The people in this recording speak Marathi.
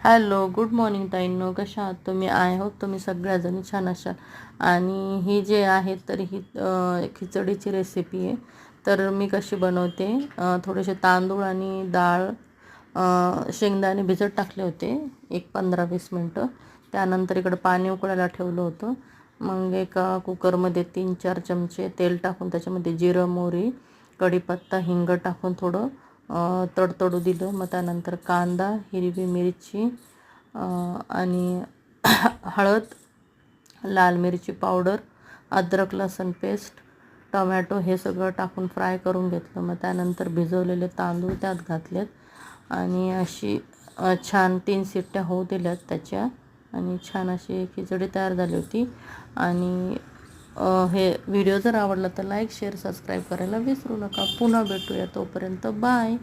हॅलो, गुड मॉर्निंग ताईंनो, कशा आहात तुम्ही? आय होप तुम्ही सगळ्याजणी छान असाल. आणि ही जे आहे तर ही खिचडीची रेसिपी आहे. तर मी कशी बनवते, थोडेसे तांदूळ आणि डाळ, शेंगदाणे भिजत टाकले होते एक 15-20 मिनटं. त्यानंतर इकडं पाणी उकळायला ठेवलं होतं. मग एका कुकरमध्ये 3-4 चमचे तेल टाकून त्याच्यामध्ये जिरं, मोहरी, कढीपत्ता, हिंग टाकून थोडं तडतडू दिलं. मग त्यानंतर कांदा, हिरवी मिरची, आणि हळद, लाल मिरची पावडर, अद्रक लसूण पेस्ट, टमॅटो हे सगळं टाकून फ्राय करून घेतलं. मग त्यानंतर भिजवलेले तांदूळ त्यात घातलेत आणि अशी छान 3 शिट्ट्या होऊ दिल्यात त्याच्या. आणि छान अशी खिचडी तयार झाली होती. आणि हे व्हिडिओ जर आवडला तर लाईक, शेअर, सबस्क्राईब करायला विसरू नका. पुन्हा भेटूया, तोपर्यंत बाय.